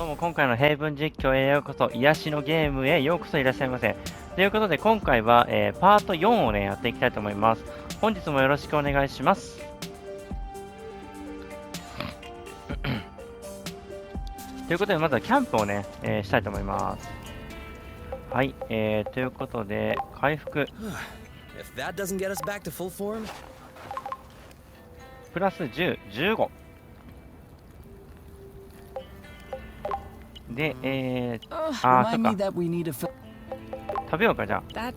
どうも今回の平文実況へようこそ、癒しのゲームへようこそいらっしゃいませ。ということで今回は、パート4をねやっていきたいと思います。本日もよろしくお願いします。ということでまずはキャンプをね、したいと思います。はい、ということで回復プラス10、15で、そっか。食べようか、じゃあ。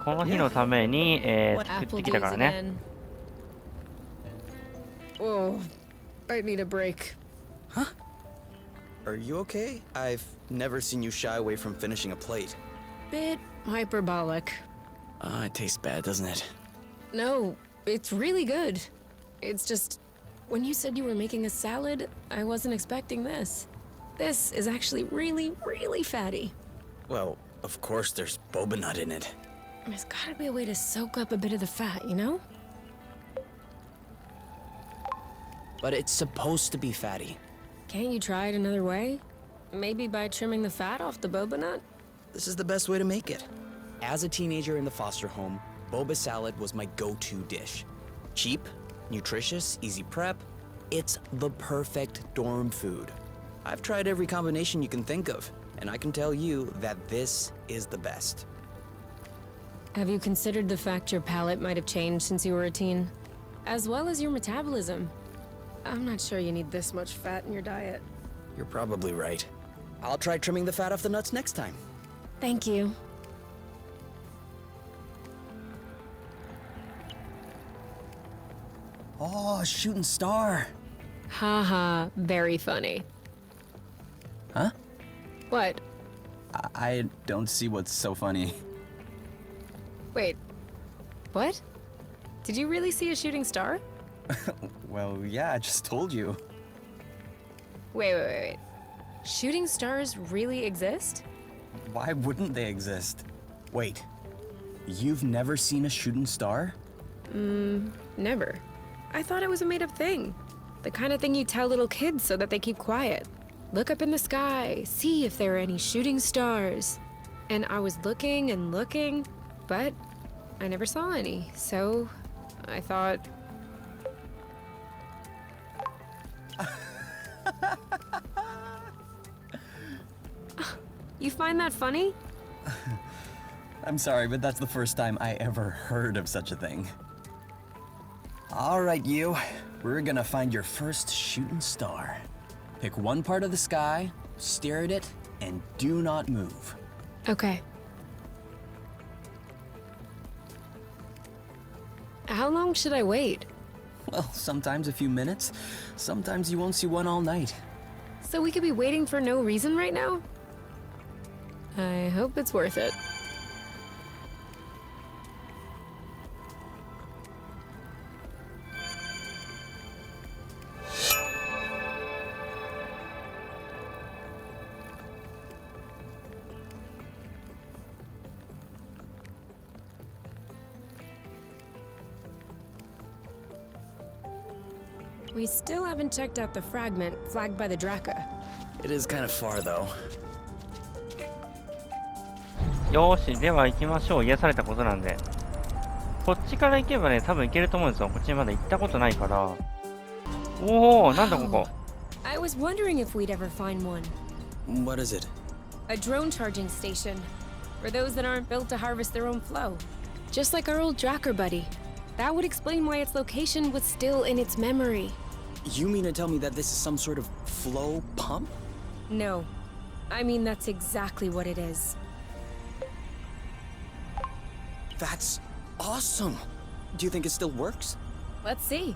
この日のために、作ってきたからね。Oh, I need a break. Huh? Are you okay? I've never seen you shy away from finishing a plate. Bit hyperbolic. It tastes bad, doesn't it? No, it's really good. It's just, when you said you were making a salad, I wasn't expecting this. This is actually really, really fatty. Well, of course there's boba nut in it. There's gotta be a way to soak up a bit of the fat, you know? But it's supposed to be fatty. Can't you try it another way? Maybe by trimming the fat off the boba nut? This is the best way to make it. As a teenager in the foster home, boba salad was my go-to dish. Cheap, nutritious, easy prep. It's the perfect dorm food. I've tried every combination you can think of, and I can tell you that this is the best. Have you considered the fact your palate might have changed since you were a teen? As well as your metabolism. I'm not sure you need this much fat in your diet. You're probably right. I'll try trimming the fat off the nuts next time. Thank you. Oh, shooting star. Haha, very funny. Huh? What? I don't see what's so funny. Wait. What? Did you really see a shooting star? Well, yeah, I just told you. Wait. Shooting stars really exist? Why wouldn't they exist? Wait, you've never seen a shooting star? Never. I thought it was a made-up thing. The kind of thing you tell little kids so that they keep quiet. Look up in the sky, see if there are any shooting stars. And I was looking and looking, but I never saw any, so I thought... You find that funny? I'm sorry, but that's the first time I ever heard of such a thing. All right, you. We're gonna find your first shooting star. Pick one part of the sky, stare at it, and do not move. Okay. How long should I wait? Well, sometimes a few minutes. Sometimes you won't see one all night. So we could be waiting for no reason right now? I hope it's worth it. We still haven't checked out the fragment flagged by the Draka. It is kind of far, though. よーし、では行きましょう。癒されたことなんで。こっちから行けばね、多分行けると思うんですよ。こっちまだ行ったことないから。おー、なんだここ。I was wondering if we'd ever find one. What is it? A drone charging station. For those that aren't built to harvest their own flow. Just like our old Dracker buddy. That would explain why its location was still in its memory. You mean to tell me that this is some sort of flow pump? No. I mean, that's exactly what it is. That's awesome! Do you think it still works? Let's see.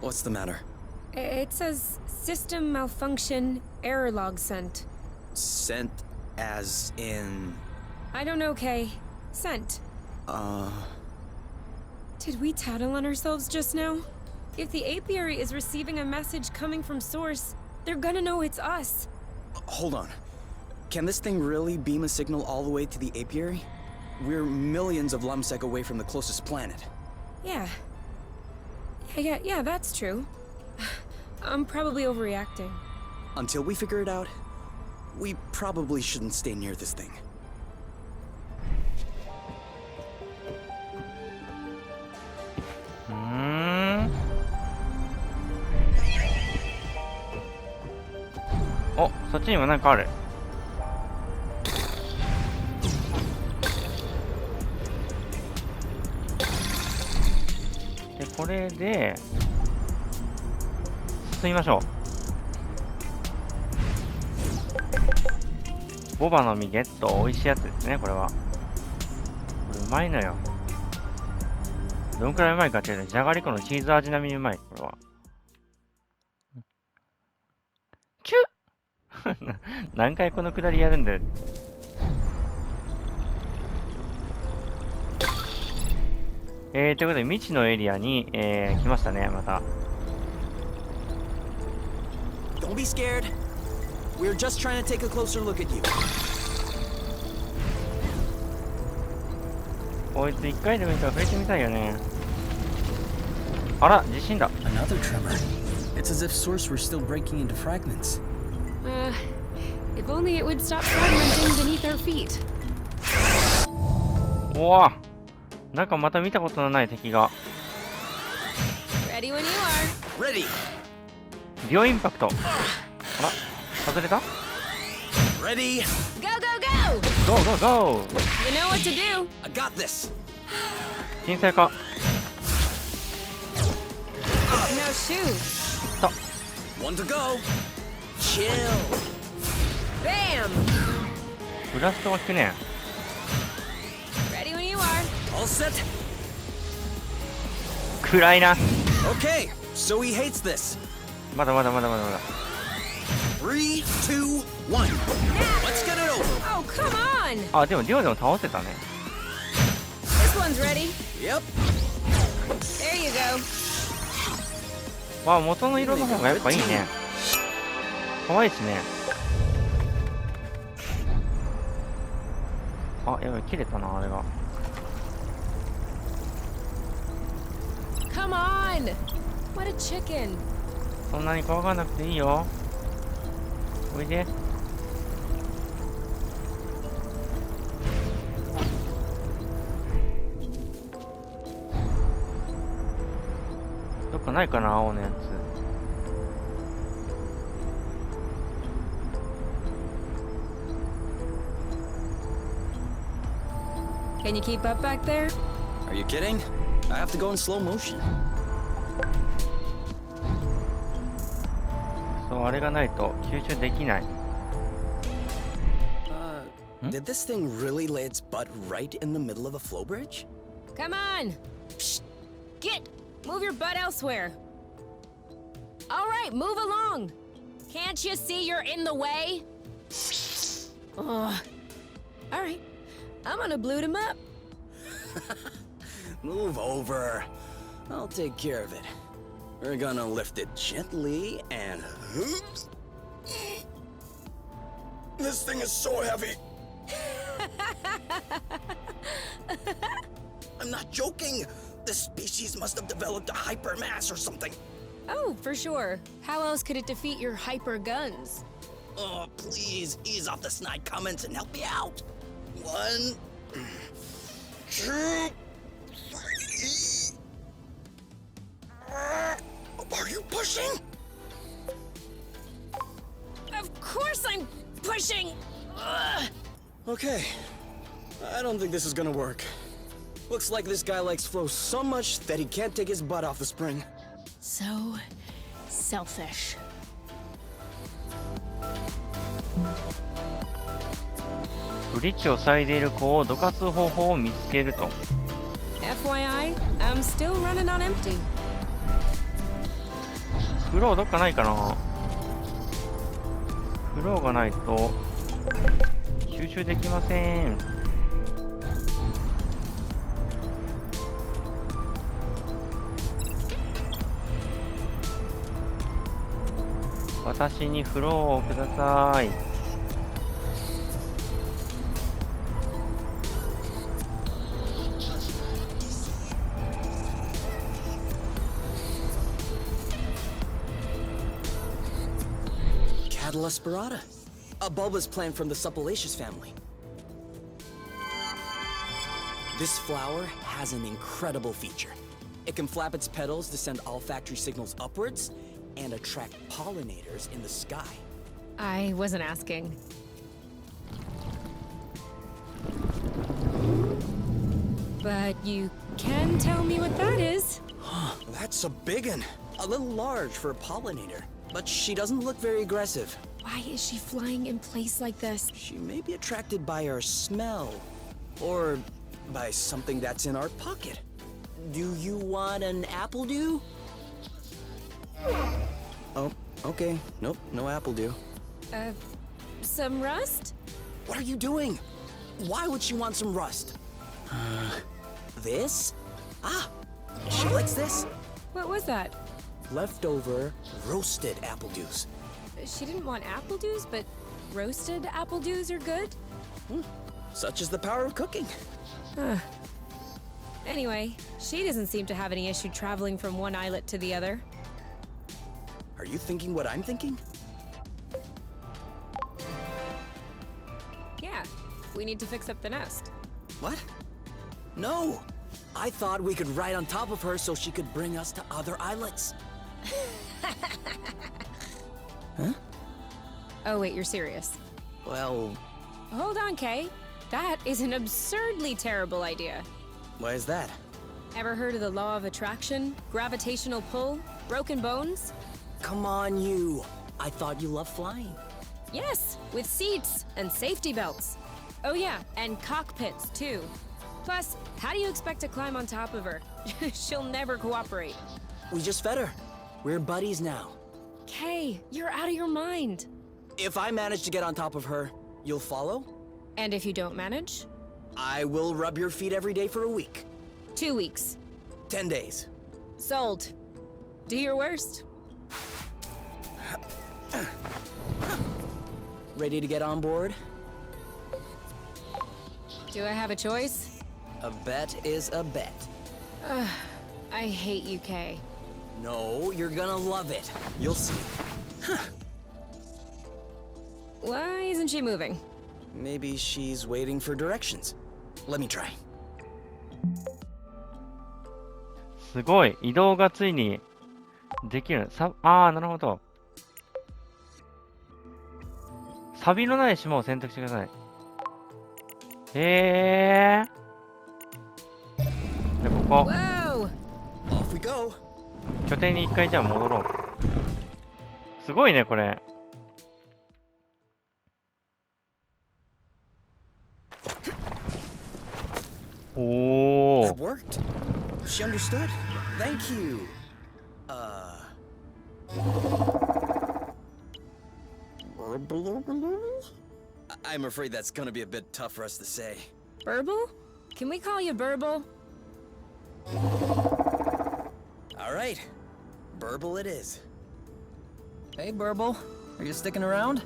What's the matter? It says system malfunction, error log sent. Sent as in... I don't know, Kay. Sent. Did we tattle on ourselves just now? If the apiary is receiving a message coming from Source, they're gonna know it's us. Hold on. Can this thing really beam a signal all the way to the apiary? We're millions of lumsec away from the closest planet. Yeah. Yeah, that's true. I'm probably overreacting. Until we figure it out, we probably shouldn't stay near this thing. お、そっちにもなんかある。で、これで進みましょう。ボバの実ゲット、美味しいやつですね、これは。これうまいのよ。どんくらいうまいかっていうと、じゃがりこのチーズ味並みにうまい、これは。キュッ何回このくだりやるんだよ。ということで、未知のエリアに、来ましたね、また。Don't be scared. We're just trying to take a closer look at you. こいつ一回でもいいから触れてみたいよね。あら、地震だ。Another tremor. It's as if Source were still breaking into fragments. If only it would stop fragmenting beneath our feet. おわ、なんかまた見たことのない敵が。Ready when you are. Ready. 秒インパクト。あら、外れた？ Ready. Go, go, go! Go, go, go! You know what to do. I got this. 鎮静化。Now shoot. と。One to go. Chill. Bam! ブラストが効くね。Ready when you are. All set. 暗いな。 Okay, so he hates this. まだ。 3, 2, 1. Let's get it over. Oh, come on! あ、でも量でも倒せたね。This one's ready. Yep. There you go. わあ、元の色の方がやっぱいいね。可愛いしね。あ、やばい、切れたな、あれが。Come on! What a chicken. そんなに怖がらなくていいよ。おいで。どっかないかな、青のやつ。Can you keep up back there? Are you kidding? I have to go in slow motion. そう、あれがないと吸収できない。Did this thing really lay its butt right in the middle of a flow bridge? Come on! Psst. Get! Move your butt elsewhere. All right, move along. Can't you see you're in the way? All right, I'm gonna bloot him up. Move over. I'll take care of it. We're gonna lift it gently and... This thing is so heavy. I'm not joking. This species must have developed a hypermass or something. Oh, for sure. How else could it defeat your hyper guns? Oh, please ease off the snide comments and help me out. 1, 2, 3. Are you pushing? Of course I'm pushing! Ugh. Okay. I don't think this is gonna work. Looks like this guy likes flow so much that he can't take his butt off the spring. So selfish. ブリッジを塞いでいる子をどかす方法を見つけると。FYI, I'm still running on empty. フローどっかないかな。フローがないと収集できません。私にフローをください。Cattle aspirata, a bulbous plant from the Suppalaceous family. This flower has an incredible feature. It can flap its petals to send olfactory signals upwards and attract pollinators in the sky. I wasn't asking. But you can tell me what that is. That's a big one. A little large for a pollinator, but she doesn't look very aggressive. Why is she flying in place like this? She may be attracted by our smell, or by something that's in our pocket. Do you want an apple dew? Oh, okay. Nope, no apple dew. Some rust? What are you doing? Why would she want some rust? This? Ah, she likes this. What was that? Leftover roasted apple dews. She didn't want apple dews, but roasted apple dews are good? Such is the power of cooking. Anyway, she doesn't seem to have any issue traveling from one islet to the other. Are you thinking what I'm thinking? Yeah, we need to fix up the nest. What? No! I thought we could ride on top of her so she could bring us to other islets. Huh? Oh wait, you're serious. Well, Hold on, Kay. That is an absurdly terrible idea. why is that? Ever heard of the law of attraction? Gravitational pull? Broken bones? Come on, you. I thought you loved flying. Yes, with seats and safety belts. Oh yeah, and cockpits too. Plus, how do you expect to climb on top of her? She'll never cooperate. We just fed her. We're buddies now. Kay, you're out of your mind. If I manage to get on top of her, you'll follow? And if you don't manage? I will rub your feet every day for a week. 2 weeks. 10 days. Sold. Do your worst. Ready to get on board? Do I have a choice? A bet is a bet. I hate you, Kay. No, you're gonna love it. You'll see. Why isn't she moving? Maybe she's waiting for directions. Let me try. すごい。移動がついにできる。あー、なるほど。錆のない島を選択してください。へー。で、ここ。 Whoa! Off we go. 拠点に一回じゃあ戻ろう。すごいね、これ。お That ー。 worked. She understood. Thank you. I'm afraid that's gonna be a bit tough for us to say. Burble? Can we call you Burble? All right. Burble it is. Hey, Burble. Are you sticking around?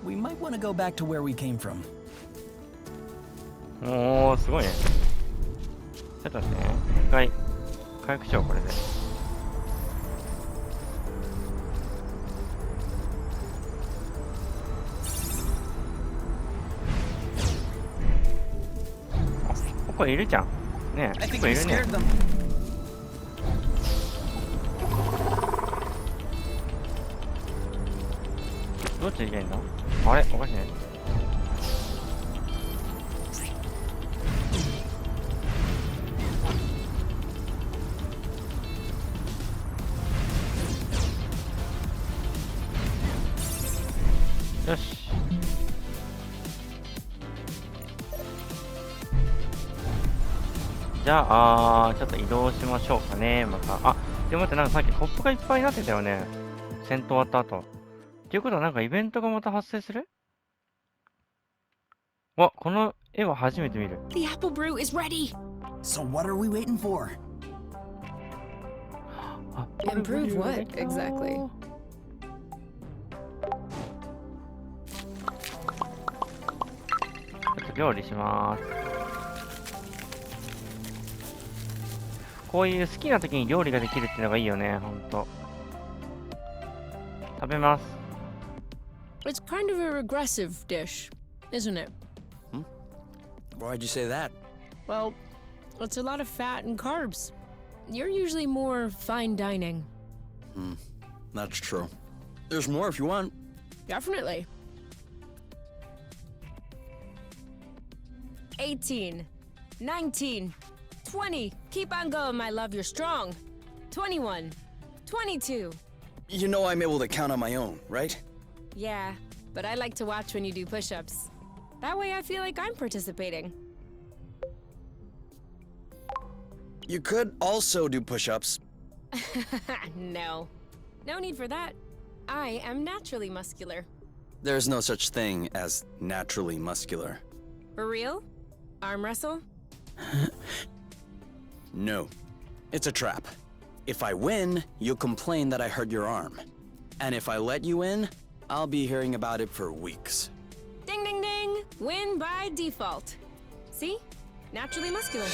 We might want to go back to where we came from. おー、すごいね。ちょっと待ってね。一回、回復しよう、これで。あ、ここいるじゃん。ねえ、 I こ think こい we るね。 scared them. どっちで行けばいいんだ？あれおかしいね。よし。じゃあ、ちょっと移動しましょうかね。また。あ、でも待って、なんかさっきコップがいっぱいになってたよね。戦闘終わった後。っていうことはなんかイベントがまた発生する？わ、この絵は初めて見る。The apple brew is ready! So what are we waiting for? あ Improve what, exactly? 料理します。こういう好きな時に料理ができるっていうのがいいよね、ほんと。食べます。It's kind of a regressive dish, isn't it? Why'd you say that? Well, it's a lot of fat and carbs. You're usually more fine dining. That's true. There's more if you want. Definitely. 18, 19, 20. Keep on going, my love, you're strong. 21, 22. You know I'm able to count on my own, right? Yeah, but I like to watch when you do push-ups. That way I feel like I'm participating. You could also do push-ups. No. No need for that. I am naturally muscular. There's no such thing as naturally muscular. For real? Arm wrestle? No. It's a trap. If I win, you'll complain that I hurt your arm. And if I let you in, I'll be hearing about it for weeks. Ding ding ding! Win by default. See? Naturally muscular.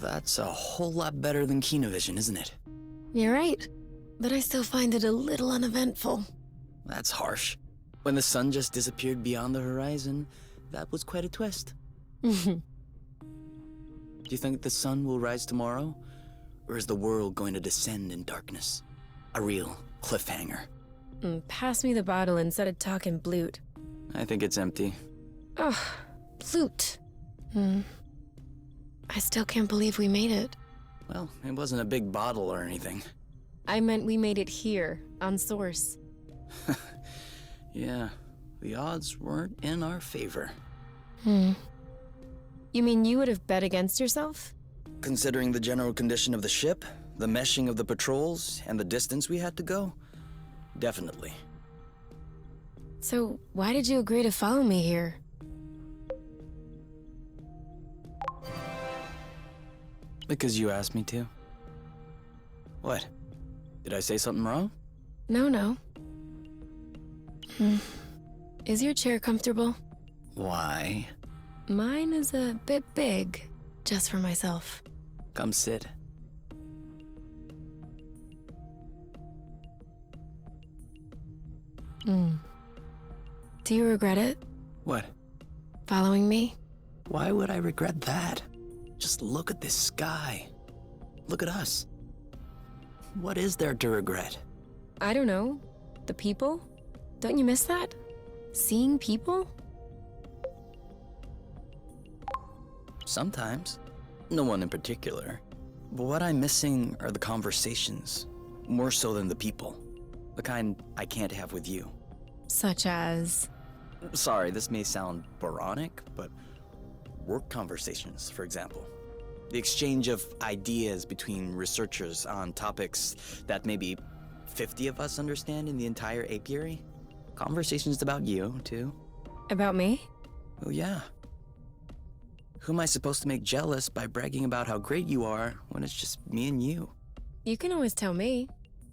That's a whole lot better than Kinovision, isn't it? You're right. But I still find it a little uneventful. That's harsh. When the sun just disappeared beyond the horizon, that was quite a twist. Do you think the sun will rise tomorrow? Or is the world going to descend in darkness? A real cliffhanger. Pass me the bottle instead of talking blute. I think it's empty. Ugh, blute. I still can't believe we made it. Well, it wasn't a big bottle or anything. I meant we made it here, on Source. Yeah, the odds weren't in our favor. You mean you would have bet against yourself? Considering the general condition of the ship, the meshing of the patrols, and the distance we had to go, definitely. So, why did you agree to follow me here? Because you asked me to. What? Did I say something wrong? No. Is your chair comfortable? Why? Mine is a bit big, just for myself. Come sit. Do you regret it? What? Following me? Why would I regret that? Just look at this sky. Look at us. What is there to regret? I don't know. The people? Don't you miss that? Seeing people? Sometimes. No one in particular. But what I'm missing are the conversations, more so than the people. The kind I can't have with you. Such as? Sorry, this may sound boronic, but work conversations, for example. The exchange of ideas between researchers on topics that maybe 50 of us understand in the entire apiary. Conversations about you, too. About me? Oh, yeah. Who am I supposed to make jealous by bragging about how great you are when it's just me and you? You can always tell me.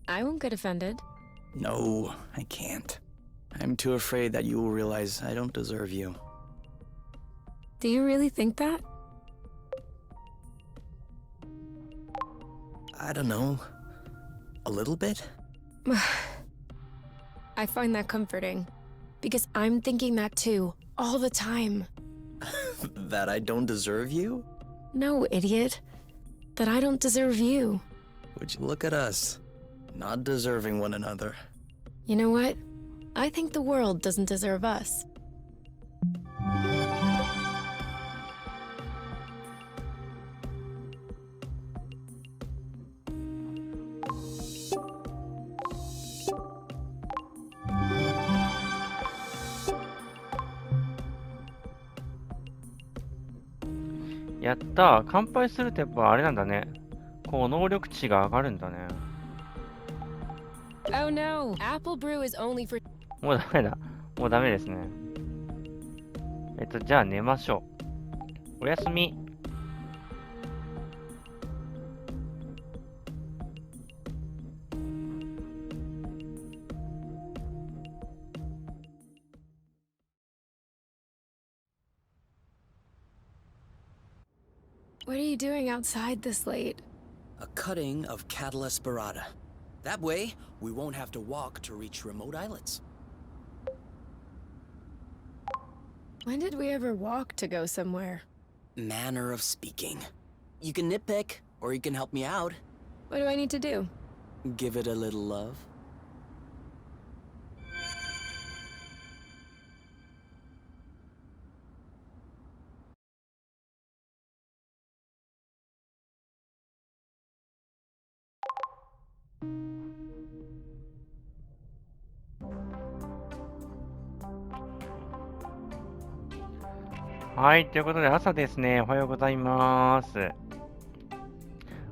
I won't get offended. No, I can't. I'm too afraid that you will realize I don't deserve you. Do you really think that? I don't know. A little bit? I find that comforting. Because I'm thinking that too, all the time. That I don't deserve you? No, idiot. That I don't deserve you. Would you look at us? Not deserving one another. You know what? I think the world doesn't deserve us. Yeah. やったー。乾杯するとやっぱあれなんだね。こう能力値が上がるんだね。Oh no, apple brew is only for... もうダメだ。もうダメですね。じゃあ寝ましょう。おやすみ。What are you doing outside this late? A cutting of Catula spirata. That way, we won't have to walk to reach remote islets. When did we ever walk to go somewhere? Manner of speaking. You can nitpick, or you can help me out. What do I need to do? Give it a little love. はい、ということで朝ですね。おはようございます。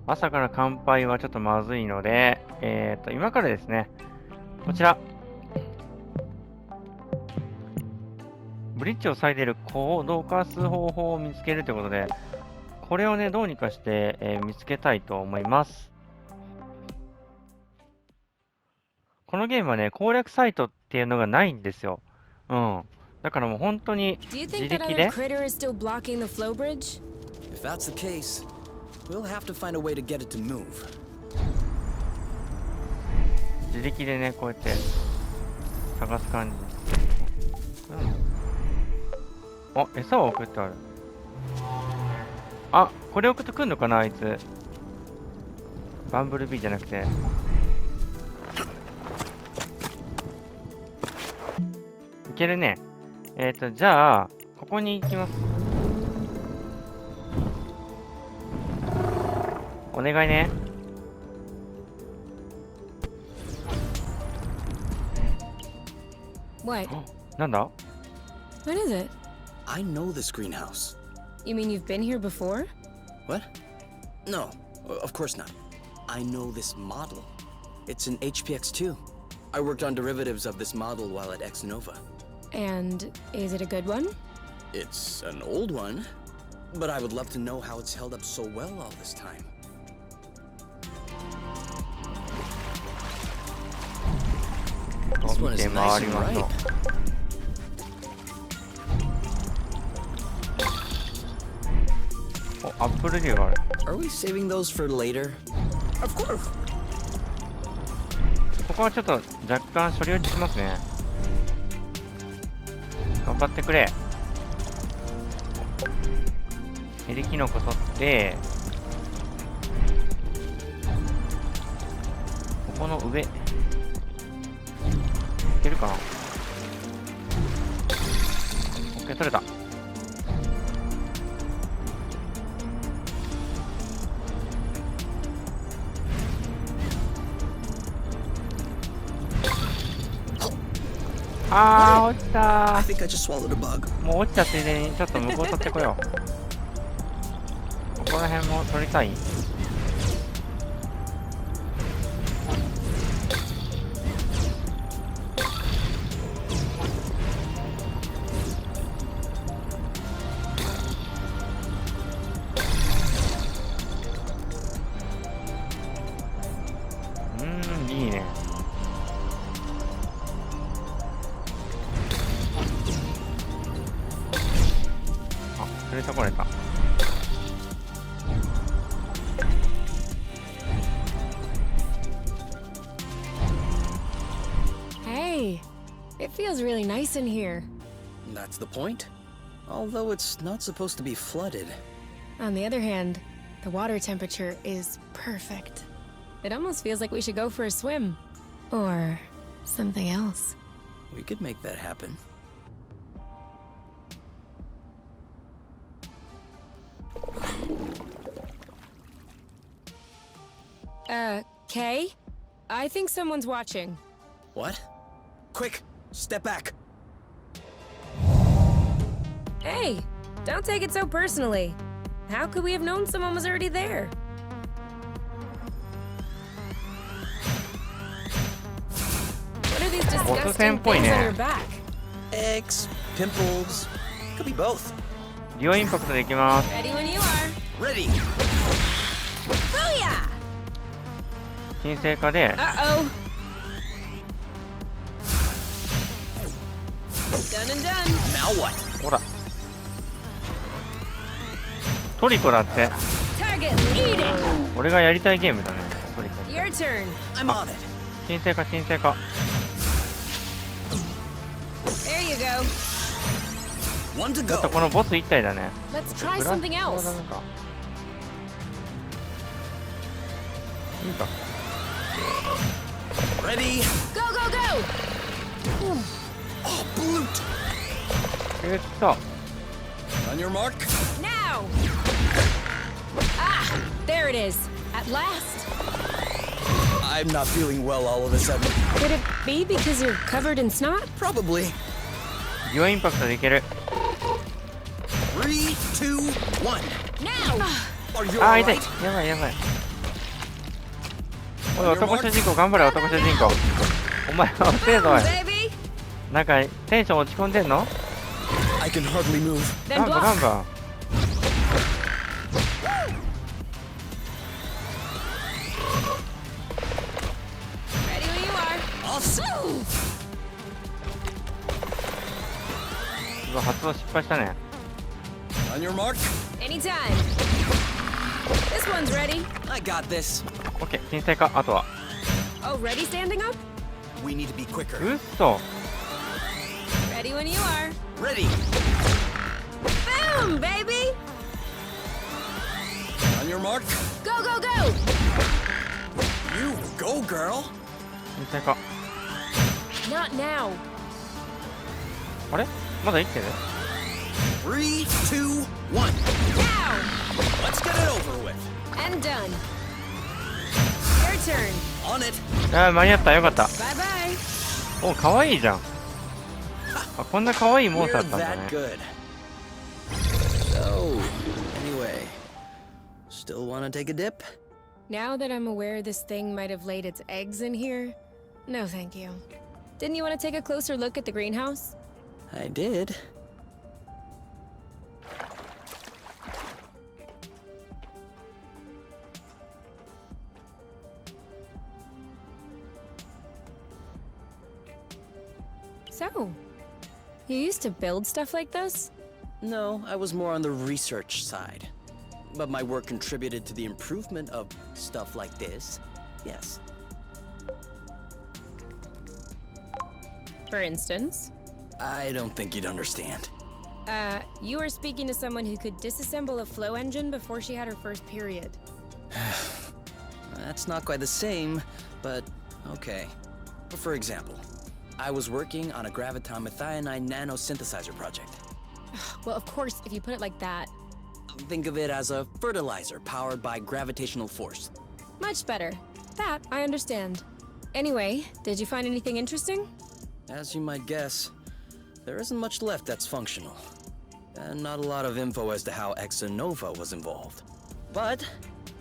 朝から乾杯はちょっとまずいので、今からですね、こちら、ブリッジを割いている子をどかす方法を見つけるということで、これをね、どうにかして、見つけたいと思います。このゲームはね、攻略サイトっていうのがないんですよ。うん。だからもう本当に Do you 自 think that 力 other で、critter is still blocking the flow bridge? If that's the case, we'll have to find a way to get it to move. 自力でね、こうやって探す感じ。あ、餌を送ってある。あ、これ送ってくんのかな、あいつ。バンブルビーじゃなくて。いけるね。じゃあ、ここに行きます。お願いね。What? なんだ？ What is it? I know this greenhouse. You mean you've been here before? What? No, of course not. I know this model. It's an HPX2. I worked on derivatives of this model while at Xnova. And is it a good one? It's an old one, but I would love to know how it's held up so well all this time. This one is nice and ripe. Oh, apple tree がある。 Are we saving those for later? Of course. ここはちょっと若干処理落ちしますね。頑張ってくれ。ヘリキノコ取って、ここの上、いけるかな？ OK、取れた。あー、落ちた I ー。 think I just swallowed a bug. もう落ちたついでにちょっと向こう取ってこよう。ここら辺も取りたい。いいね。取れ損ねた。Hey, it feels really nice in here. That's the point. Although it's not supposed to be flooded. On the other hand, the water temperature is perfect. It almost feels like we should go for a swim. Or something else. We could make that happen. Kay? I think someone's watching. What? Quick, step back. Hey, don't take it so personally. How could we have known someone was already there? What are these disgusting things on your back? Eggs, pimples, could be both. リオインパクトでいきます。 Ready when you are. Ready. Booyah! 沈静化で、 Uh-oh. Done and done. Now what? ほら。トリコだって。 Target, eat it! 俺がやりたいゲームだね、トリコ。 Your turn. I'm on it. 申請か申請か。 There you go. One to ちょっと go. このボス一体だね。 Let's try ブラ something ッド else. だなんかいいか。 Ready? Go, go, go! Oh, blute. と On your mark. Now! Ah, there it is. At last. I'm not feeling well all of a sudden. Could it be because you're covered in snot? Probably. デュアインパクトでいける。 3, 2, 1. Now! Are you あー、痛い alright? やばいやばい。おい、男主人公頑張れ、男主人公。お前は遅えぞ、おい。 baby! なんかテンション落ち込んでんの？ I can hardly move. then ガンバ block. ガンバ。 Ready when you are. I'll s- うわ、発動失敗したね。 On your mark. Anytime. This one's ready. I got this. オッケー、申請か、あとは。 Already standing up? We need to be quicker. うっそ。 Ready when you are. Ready. Boom, baby! On your mark. Go, go, go! You go, girl. 申請か。 Not now. あれまだ生きてる？ 3, 2, 1. Now! Let's get it over with. And done. Your turn. On it. あー、間に合った、よかった。 Bye bye. お、かわいいじゃん。あ、こんなかわいいモン We're スターだったんだ that ね。 good. So, anyway, still want to take a dip? Now that I'm aware this thing might have laid its eggs in here, no thank you. Didn't you want to take a closer look at the greenhouse? I did. So, you used to build stuff like this? No, I was more on the research side. But my work contributed to the improvement of stuff like this. Yes. For instance? I don't think you'd understand. You were speaking to someone who could disassemble a flow engine before she had her first period. That's not quite the same, but okay. For example, I was working on a graviton methionine nanosynthesizer project. Well, of course, if you put it like that. Think of it as a fertilizer powered by gravitational force. Much better. That I understand. Anyway, did you find anything interesting? As you might guess, there isn't much left that's functional. And not a lot of info as to how Exonova was involved. But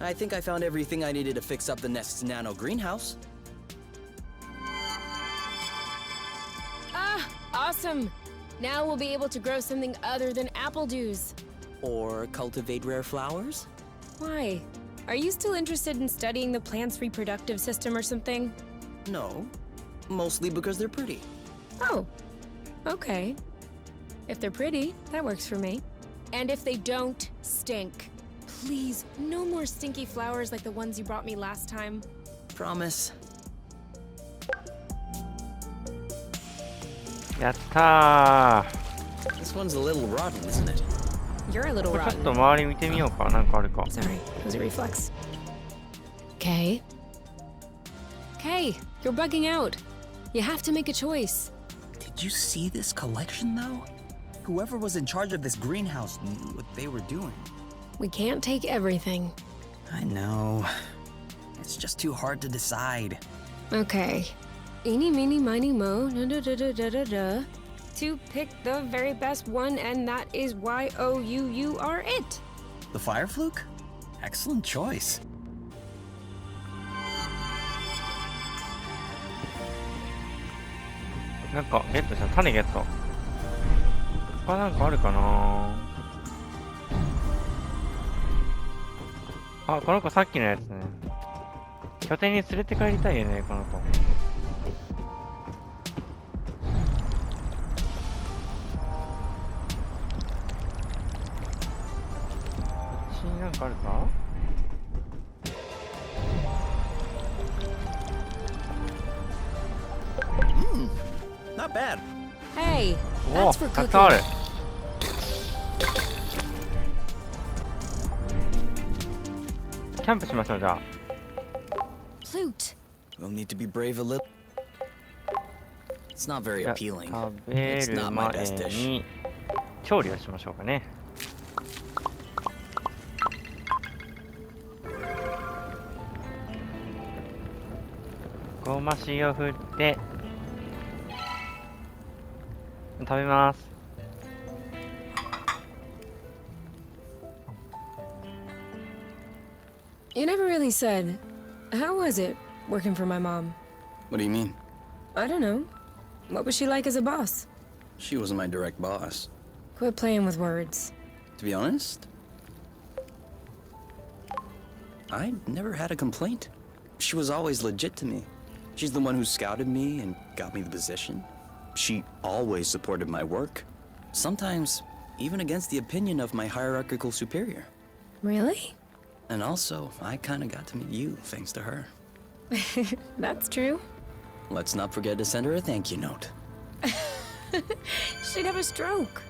I think I found everything I needed to fix up the nest's nano greenhouse. Ah, awesome! Now we'll be able to grow something other than apple dews. Or cultivate rare flowers? Why? Are you still interested in studying the plant's reproductive system or something? No. Mostly because they're pretty. Oh, okay. If they're pretty, that works for me. And if they don't stink. Please, no more stinky flowers like the ones you brought me last time. Promise. やったー。 This one's a little rotten, isn't it? You're a little ちょっ rotten. と周り見てみようか。なんかあるか。 Sorry, it was a reflex. Kay? Kay, you're bugging out. You have to make a choice. Did you see this collection, though? Whoever was in charge of this greenhouse knew what they were doing. We can't take everything. I know. It's just too hard to decide. Okay. Eeny, meeny, miny, mo, da-da-da-da-da-da. To pick the very best one, and that is Y-O-U-U are it. The fire fluke? Excellent choice. なんかゲットした。種ゲット。他なんかあるかな。あ、この子さっきのやつね。拠点に連れて帰りたいよね、この子。なんかあるか？ Not bad. Hey, おお、 that's for たくさんある。 cooking. キャンプしましょう、じゃあ。 Plute. We'll need to be brave a little. It's not very じゃあ appealing. 食べ It's る not my 前 best dish. に調理をしましょうかね。ごま塩振って食べます。 You never really said. How was it working for my mom? What do you mean? I don't know. What was she like as a boss? She wasn't my direct boss. Quit playing with words. To be honest, I never had a complaint. She was always legit to me. She's the one who scouted me and got me the position. She always supported my work. Sometimes, even against the opinion of my hierarchical superior. Really? And also, I kinda got to meet you thanks to her. That's true. Let's not forget to send her a thank you note. She'd have a stroke.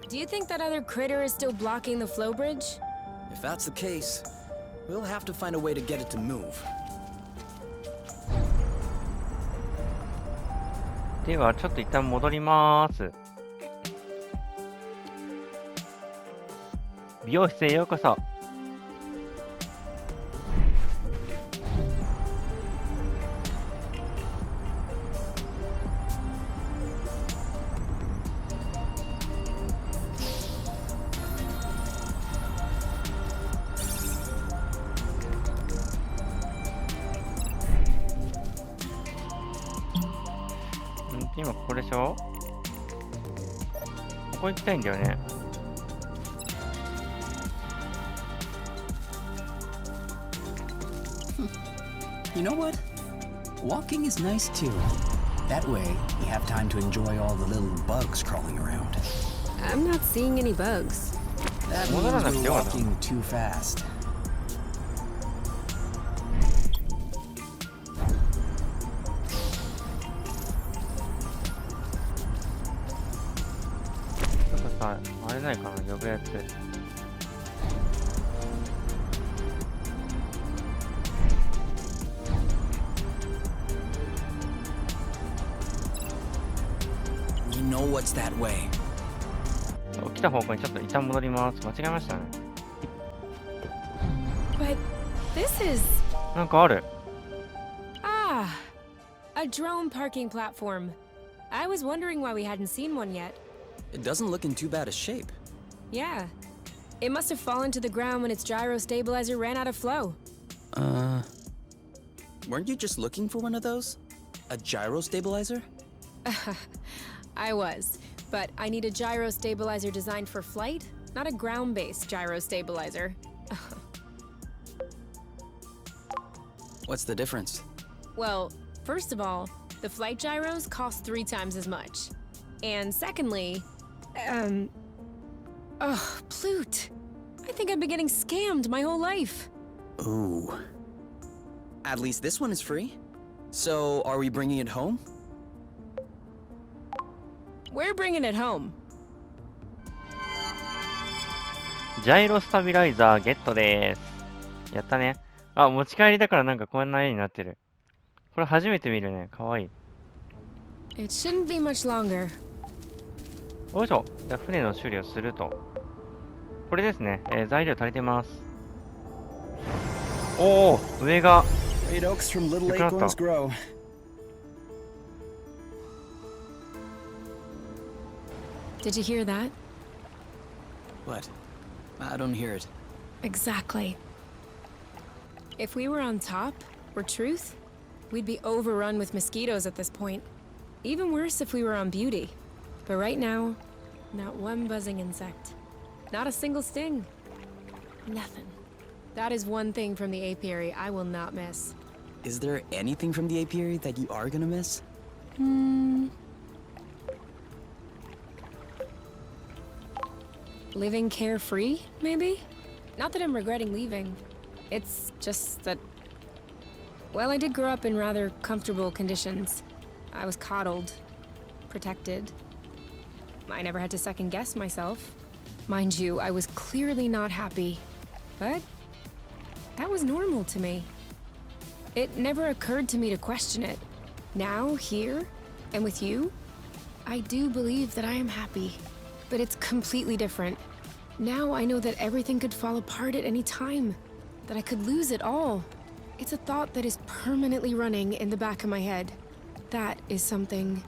Do you think that other critter is still blocking the flow bridge? If that's the case, we'll have to find a way to get it to move. ではちょっと一旦戻ります。美容室へようこそ。今ここでしょ？ここ行きたいんだよね。You know what? Walking is nice too. That way, you have time to enjoy all the little bugs crawling around. I'm not seeing any bugs. That Well, they're means not we're doing walking too fast. ちょっとさ、あれないかな、呼ぶやつ。We know what's that way. 来た方向にちょっと一旦戻ります。間違えましたね。 But this is... なんかある。 Ah, a drone parking platform. I was wondering why we hadn't seen one yet. It doesn't look in too bad a shape. Yeah. It must have fallen to the ground when its gyro stabilizer ran out of flow. Weren't you just looking for one of those? A gyro stabilizer? I was, but I need a gyro stabilizer designed for flight, not a ground-based gyro stabilizer. What's the difference? Well, first of all, the flight gyros cost 3 times as much. And secondly, Plute. I think I've been getting scammed my whole life. Ooh. At least this one is free. So, are we bringing it home? We're bringing it home. ジャイロスタビライザーゲットです。やったね。あ、持ち帰りだからなんかこんな絵になってる。これ初めて見るね。かわいい。 It shouldn't be much longer. よいしょ。じゃあ船の修理をすると。これですね。材料足りてます。おお、上が。 Great oaks from little Look at acorns that. grow. Did you hear that? What? I don't hear it. Exactly. If we were on top, or truth, we'd be overrun with mosquitoes at this point. Even worse if we were on beauty. But right now, not one buzzing insect. Not a single sting. Nothing. That is one thing from the apiary I will not miss. Is there anything from the apiary that you are gonna miss? Living carefree, maybe? Not that I'm regretting leaving. It's just that... Well, I did grow up in rather comfortable conditions. I was coddled, protected. I never had to second-guess myself. Mind you, I was clearly not happy. But that was normal to me. It never occurred to me to question it. Now, here, and with you, I do believe that I am happy. But it's completely different. Now I know that everything could fall apart at any time. That I could lose it all. It's a thought that is permanently running in the back of my head. That is something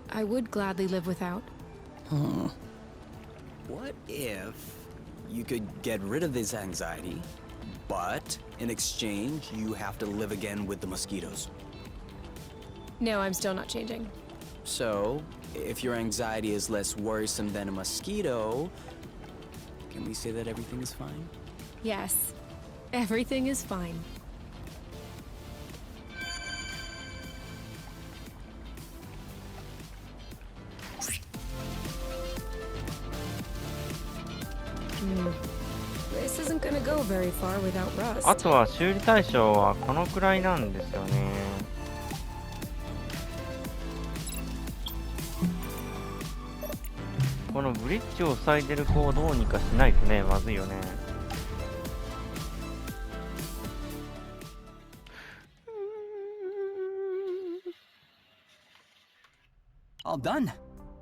I would gladly live without. What if you could get rid of this anxiety, but in exchange, you have to live again with the mosquitoes? No, I'm still not changing. So, if your anxiety is less worrisome than a mosquito, can we say that everything is fine? Yes, everything is fine. This isn't gonna go very far without あ Rust. とは修理対象はこのくらいなんですよね。このブリッジを塞いでる子をどうにかしないとね、まずいよね。All done.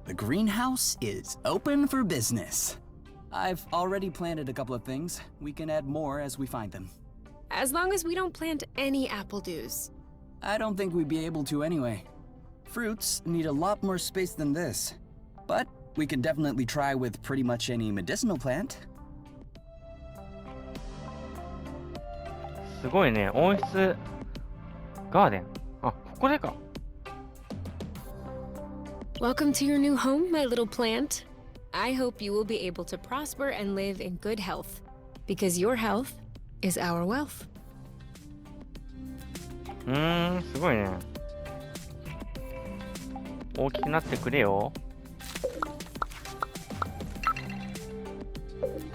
The greenhouse is open for business. I've already planted a couple of things. We can add more as we find them. As long as we don't plant any apple dews. I don't think we'd be able to anyway. Fruits need a lot more space than this. But we can definitely try with pretty much any medicinal plant. すごいね、温室ガーデン。あ、ここでか。Welcome to your new home, my little plant. I hope you will be able to prosper and live in good health. Because your health is our wealth. すごいね。大きくなってくれよ。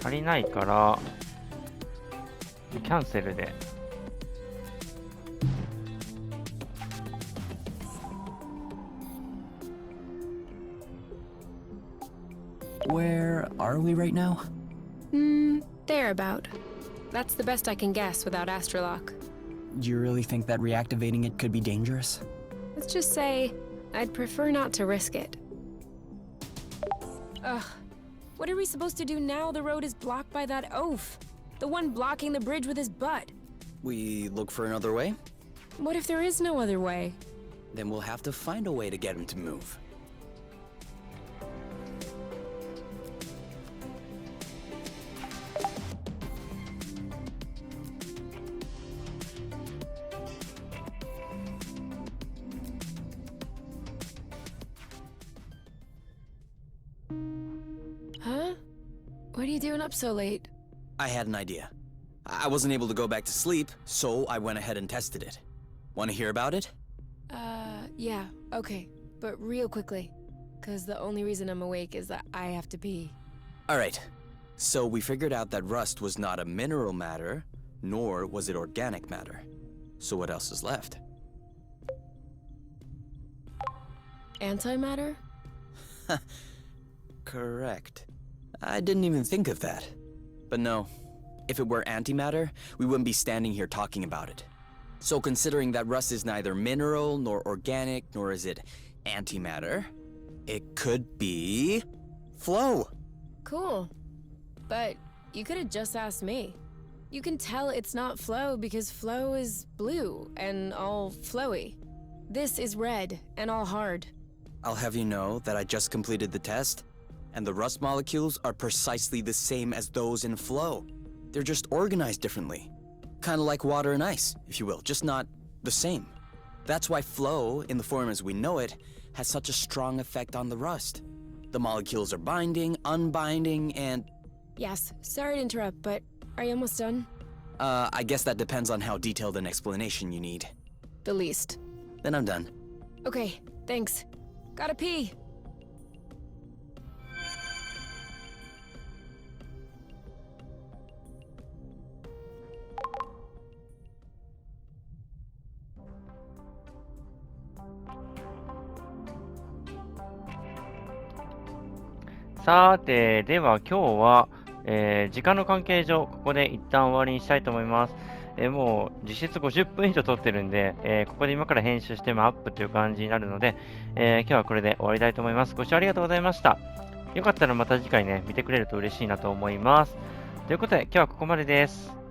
足りないからキャンセルで。Where are we right now? Thereabout. That's the best I can guess without Astrolock. Do you really think that reactivating it could be dangerous? Let's just say, I'd prefer not to risk it. Ugh. What are we supposed to do now the road is blocked by that oaf? The one blocking the bridge with his butt. We look for another way? What if there is no other way? Then we'll have to find a way to get him to move. Huh? What are you doing up so late? I had an idea. I wasn't able to go back to sleep, so I went ahead and tested it. Want to hear about it? Yeah, okay. But real quickly. 'Cause the only reason I'm awake is that I have to pee. Alright. So we figured out that rust was not a mineral matter, nor was it organic matter. So what else is left? Antimatter? Correct. I didn't even think of that. But no, if it were antimatter, we wouldn't be standing here talking about it. So considering that rust is neither mineral nor organic, nor is it antimatter, it could be flow. Cool. But you could have just asked me. You can tell it's not flow because flow is blue and all flowy. This is red and all hard. I'll have you know that I just completed the test, and the rust molecules are precisely the same as those in flow. They're just organized differently. Kind of like water and ice, if you will, just not the same. That's why flow, in the form as we know it, has such a strong effect on the rust. The molecules are binding, unbinding, and... Yes, sorry to interrupt, but Are you almost done? I guess that depends on how detailed an explanation you need. The least. Then I'm done. Okay, thanks. Gotta pee. さて、では今日は、時間の関係上、ここで一旦終わりにしたいと思います。もう実質50分以上撮ってるんで、ここで今から編集してもアップという感じになるので、今日はこれで終わりたいと思います。ご視聴ありがとうございました。よかったらまた次回ね、見てくれると嬉しいなと思います。ということで、今日はここまでです。